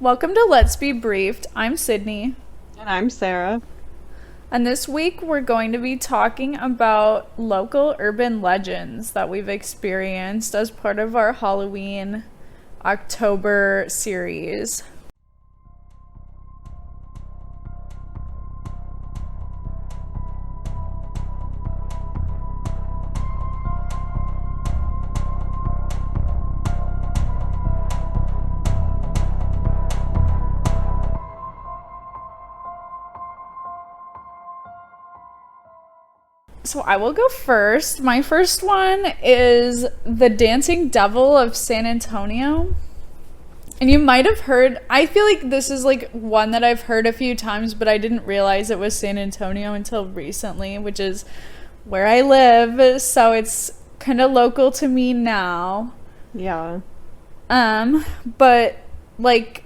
Welcome to Let's Be Briefed. I'm Sydney, And I'm Sarah. and this week we're going to be talking about local urban legends that we've experienced as part of our Halloween October series. So I will go first. My first one is the Dancing Devil of San Antonio. And you might have heard, I feel like this is like one that I've heard a few times, but I didn't realize it was San Antonio until recently, which is where I live. So it's kind of local to me now. Yeah. But like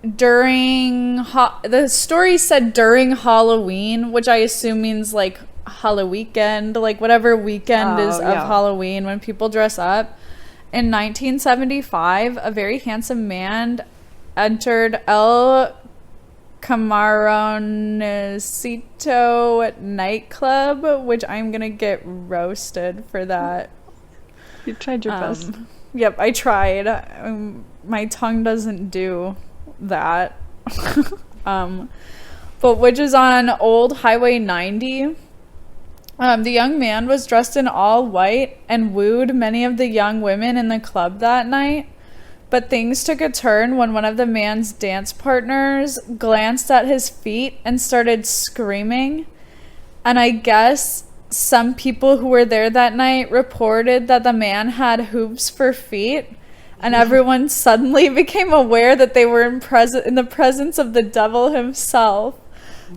the story said during Halloween, which I assume means like Halloween, like whatever weekend is of yeah. Halloween when people dress up. In 1975, a very handsome man entered El Camaroncito nightclub, which I'm gonna get roasted for that. You tried your best. Yep, I tried. My tongue doesn't do that. But which is on Old Highway 90. The young man was dressed in all white and wooed many of the young women in the club that night. But things took a turn when one of the man's dance partners glanced at his feet and started screaming. And I guess some people who were there that night reported that the man had hooves for feet. And everyone suddenly became aware that they were in the presence of the devil himself.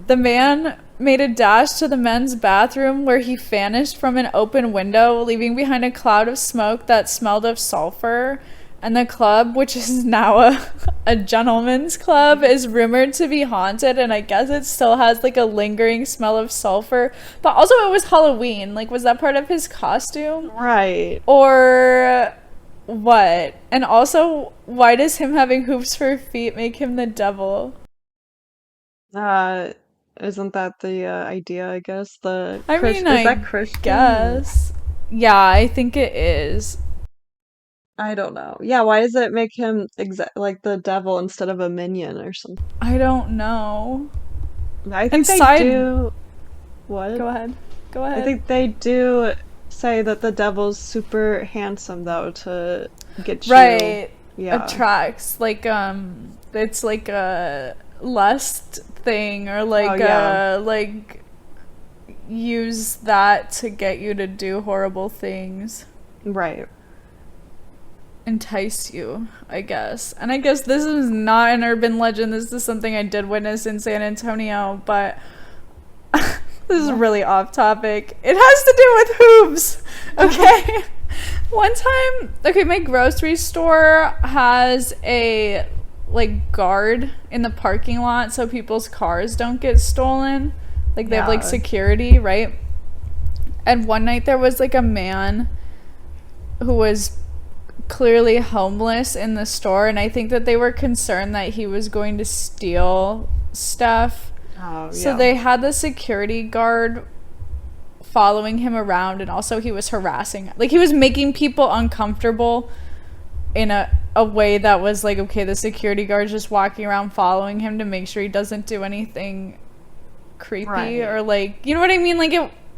The man made a dash to the men's bathroom where he vanished from an open window, leaving behind a cloud of smoke that smelled of sulfur. And the club, which is now a gentleman's club, is rumored to be haunted, and I guess it still has like a lingering smell of sulfur. But also it was Halloween. Like, was that part of his costume? Right. Or what? And also, why does him having hooves for feet make him the devil? Isn't that the idea, I guess? I mean, Is I that Christian? guess. Yeah, I think it is. I don't know. Yeah, why does it make him like the devil instead of a minion or something? I don't know. I And think they side, do. What? go ahead. Go I ahead. think they do say that the devil's super handsome though to get you. Right. Yeah. Attracts it's like a lust thing or Oh like yeah. use that to get you to do horrible things. Right. Entice you, I guess. And I guess this is not an urban legend. This is something I did witness in San Antonio, but this is really off topic. It has to do with hooves. Okay. One time, okay, my grocery store has a like guard in the parking lot so people's cars don't get stolen. Like they have like Yeah. security, right? And one night there was like a man who was clearly homeless in the store, and I think that they were concerned that he was going to steal stuff. Oh So yeah. they had the security guard following him around, and also he was harassing, like he was making people uncomfortable in a way that was like, okay, the security guard's just walking around following him to make sure he doesn't do anything creepy Right. or like, you know what I mean? Like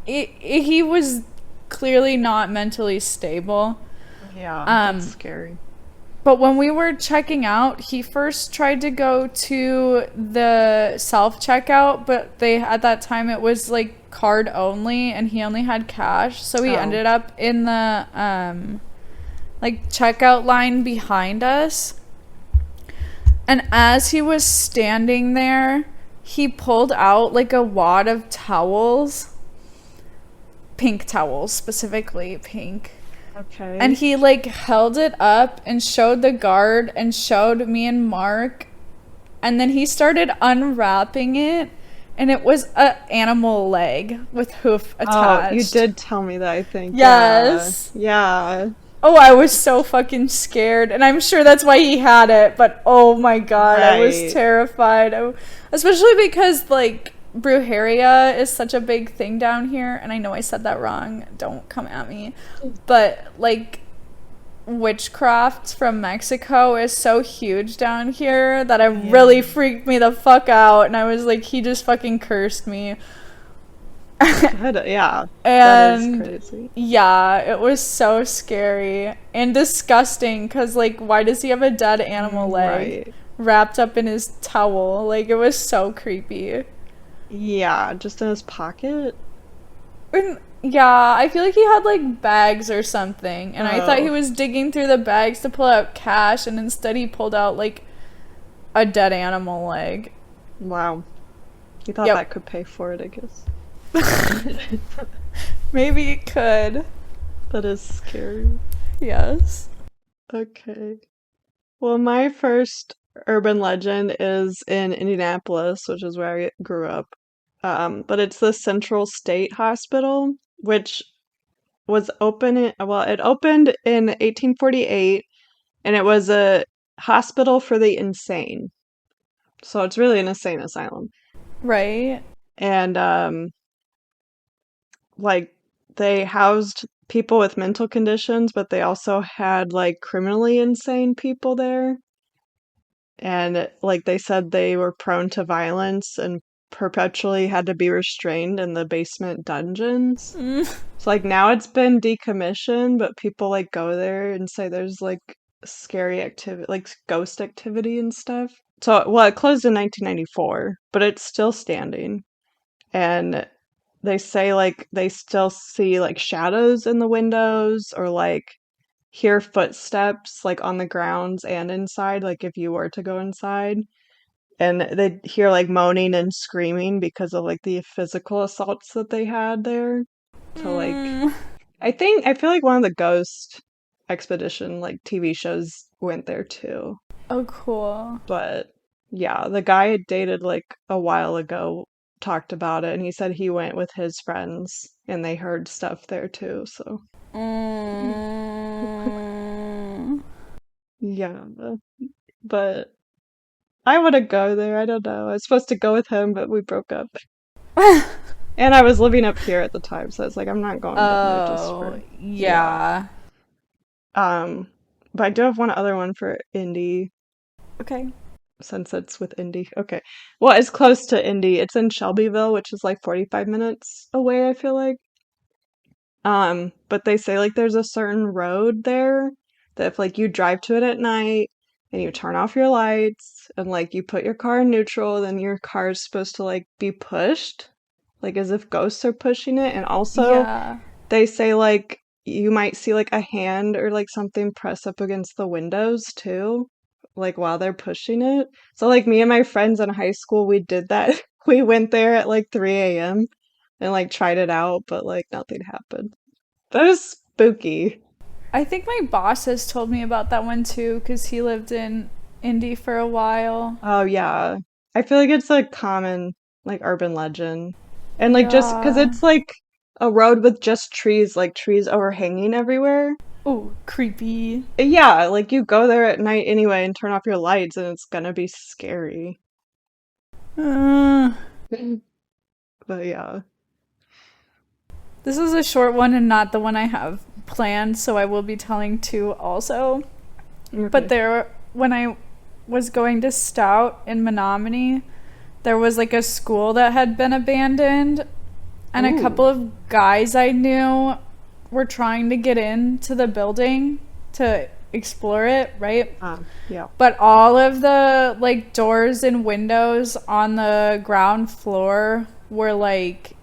he was clearly not mentally stable. Yeah, that's Um, scary. but when we were checking out, he first tried to go to the self checkout, but they at that time it was like card only, and he only had cash, so he Oh. ended up in the like checkout line behind us. And as he was standing there, he pulled out like a wad of towels, pink towels, specifically pink. And Okay. he like held it up and showed the guard and showed me and Mark. And then he started unwrapping it, and it was a animal leg with hoof Oh, you attached. did tell me that, I think. Yeah. Yes. Yeah. Oh, I was so fucking scared, and I'm sure that's why he had it, but oh my god, I was Right. terrified. Especially because, like, brujeria is such a big thing down here, and I know I said that wrong, don't come at me. But, like, witchcraft from Mexico is so huge down here that it Yeah. really freaked me the fuck out, and I was like, he just fucking cursed me. Yeah, that is And crazy. yeah, it was so scary and disgusting because, like, why does he have a dead animal leg Right. wrapped up in his towel? Like, it was so creepy. Yeah, just in his pocket. And yeah, I feel like he had like bags or something, and I thought he Oh, was digging through the bags to pull out cash, and instead he pulled out like a dead animal leg. wow. He thought Yep, that could pay for it, I guess. maybe it could. That is scary. Yes. Okay. Well, my first urban legend is in Indianapolis, which is where I grew up. But it's the Central State Hospital, which was well, it opened in 1848, and it was a hospital for the insane. So it's really an insane asylum. Right. And like they housed people with mental conditions, but they also had like criminally insane people there. And like they said they were prone to violence and perpetually had to be restrained in the basement dungeons. Mm. So like now it's been decommissioned, but people like go there and say there's like scary activity, like ghost activity and stuff. So well, it closed in 1994, but it's still standing. And they say like they still see like shadows in the windows or like hear footsteps like on the grounds and inside, like if you were to go inside. And they hear like moaning and screaming because of like the physical assaults that they had there. So like Mm. I feel like one of the ghost expedition like TV shows went there too. Oh, cool. But yeah, the guy I dated like a while ago talked about it and he said he went with his friends and they heard stuff there too. So Mm. yeah, but I want to go there. I don't know. I was supposed to go with him, but we broke up. And I was living up here at the time, so it's like I'm not going down there just Oh, for yeah. yeah. Um, but I do have one other one for Indy Okay. since it's with Indy. Okay. Well, it's close to Indy. It's in Shelbyville, which is like 45 minutes away, I feel like. But they say like there's a certain road there that if like you drive to it at night and you turn off your lights and like you put your car in neutral, then your car is supposed to like be pushed, like as if ghosts are pushing it. And also Yeah. they say like you might see like a hand or like something press up against the windows too, like while they're pushing it. So like me and my friends in high school, we did that. We went there at like 3 a.m. and like tried it out, but like nothing happened. That was spooky. I think my boss has told me about that one too, because he lived in Indy for a while. Oh yeah. I feel like it's a common like urban legend. And like just because Yeah. it's like a road with just trees, like trees overhanging everywhere. Oh, creepy. Yeah, like you go there at night anyway and turn off your lights and it's gonna be scary. Uh, But yeah. this is a short one and not the one I have planned, so I will be telling two also. But Okay. when I was going to Stout in Menominee, there was like a school that had been abandoned, and a Ooh. couple of guys I knew were trying to get into the building to explore it, right? Yeah. But all of the like doors and windows on the ground floor were like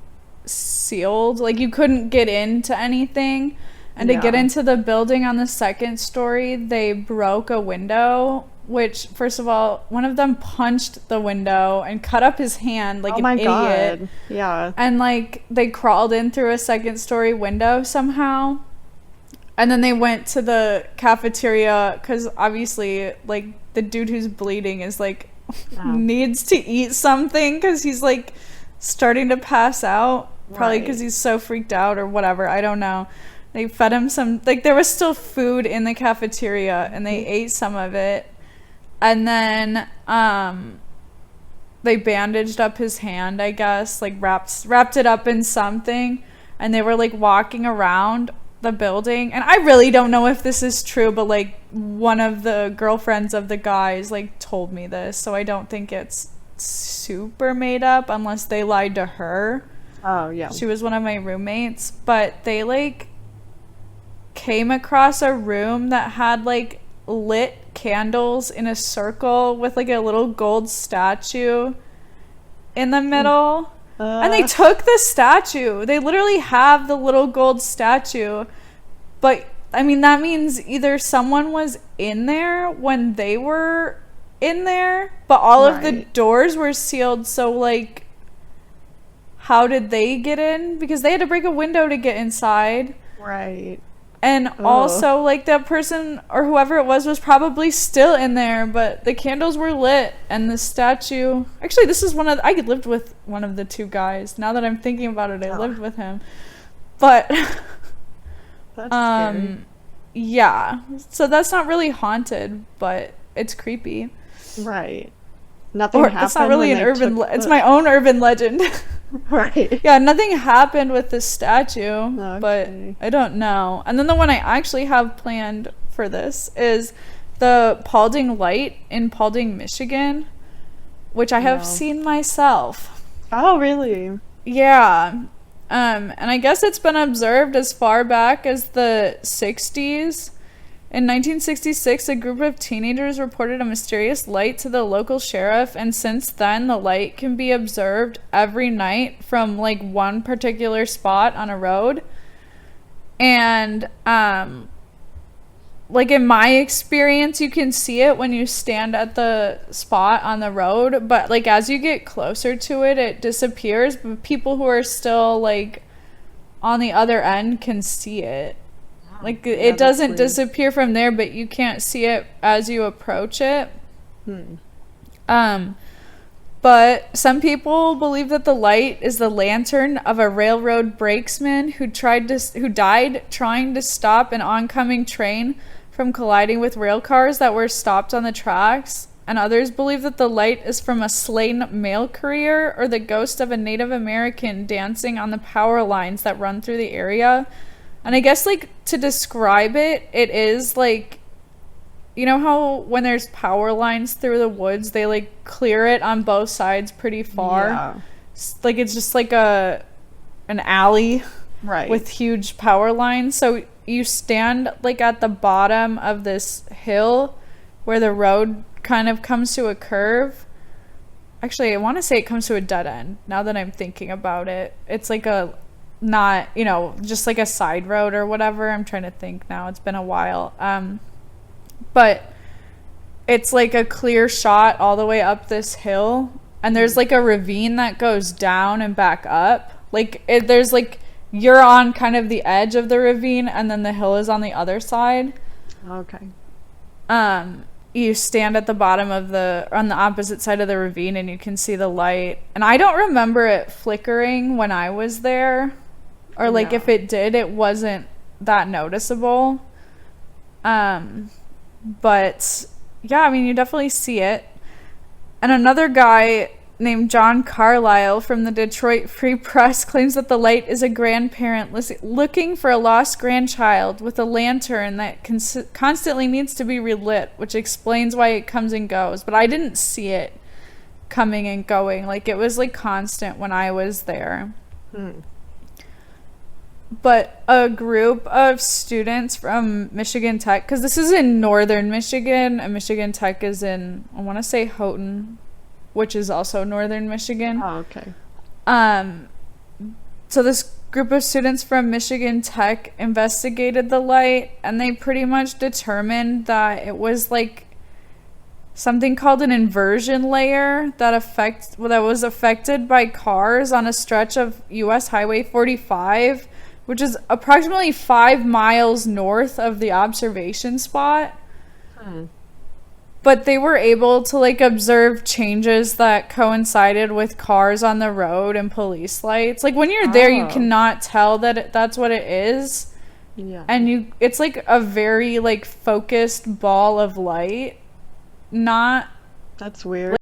sealed. Like you couldn't get into anything. And to get Yeah. into the building on the second story, they broke a window, which, first of all, one of them punched the window and cut up his hand like Oh an my idiot. God. Yeah. And like they crawled in through a second story window somehow. And then they went to the cafeteria because obviously, like, the dude who's bleeding is like, Oh, needs to eat something because he's like starting to pass out. Probably because right. he's so freaked out or whatever. I don't know. They fed him some, like, there was still food in the cafeteria, and they ate some of it. And then they bandaged up his hand, I guess, like wrapped it up in something, and they were like walking around the building. And I really don't know if this is true, but like one of the girlfriends of the guys like told me this, so I don't think it's super made up unless they lied to her. Oh, yeah. She was one of my roommates, but they like came across a room that had like lit candles in a circle with like a little gold statue in the middle. And they took the statue. They literally have the little gold statue. But I mean, that means either someone was in there when they were in there, but all of the doors were sealed. So like, how did they get in? Because they had to break a window to get inside. Right. And also, like, that person or whoever it was probably still in there, but the candles were lit and the statue... Actually, this is I lived with one of the two guys. Now that I'm thinking about it, I lived with him. But... That's scary. Yeah. So that's not really haunted, but it's creepy. Right. Nothing happened. It's not really an urban... It's my own urban legend. Right. Yeah, nothing happened with the statue, but I don't know. And then the one I actually have planned for this is the Paulding Light in Paulding, Michigan, which I have seen myself. Oh, really? Yeah. And I guess it's been observed as far back as the 60s. In 1966, a group of teenagers reported a mysterious light to the local sheriff, and since then, the light can be observed every night from, like, one particular spot on a road. And, like, in my experience, you can see it when you stand at the spot on the road, but, like, as you get closer to it, it disappears, but people who are still, like, on the other end can see it. Like, it doesn't disappear from there, but you can't see it as you approach it. But some people believe that the light is the lantern of a railroad brakesman who died trying to stop an oncoming train from colliding with rail cars that were stopped on the tracks. And others believe that the light is from a slain mail courier or the ghost of a Native American dancing on the power lines that run through the area. And I guess, like, to describe it, it is, like, you know how when there's power lines through the woods, they, like, clear it on both sides pretty far? Yeah. Like, it's just, like, an alley with huge power lines. So you stand, like, at the bottom of this hill where the road kind of comes to a curve. Actually, I want to say it comes to a dead end, now that I'm thinking about it. It's, like, not, you know, just like a side road or whatever. I'm trying to think now. It's been a while. But it's like a clear shot all the way up this hill. And there's like a ravine that goes down and back up. Like, there's like, you're on kind of the edge of the ravine and then the hill is on the other side. Okay. You stand at the bottom of on the opposite side of the ravine and you can see the light. And I don't remember it flickering when I was there. Or, like, if it did, it wasn't that noticeable. But, yeah, I mean, you definitely see it. And another guy named John Carlisle from the Detroit Free Press claims that the light is a grandparent looking for a lost grandchild with a lantern that constantly needs to be relit, which explains why it comes and goes. But I didn't see it coming and going. Like, it was, like, constant when I was there. But a group of students from Michigan Tech, because this is in northern Michigan, and Michigan Tech is in, I want to say Houghton, which is also northern Michigan. Oh, okay. So this group of students from Michigan Tech investigated the light, and they pretty much determined that it was like something called an inversion layer that was affected by cars on a stretch of US Highway 45, which is approximately 5 miles north of the observation spot. But they were able to, like, observe changes that coincided with cars on the road and police lights. Like, when you're there, you cannot tell that that's what it is. Yeah. and it's like a very like focused ball of light, not That's weird.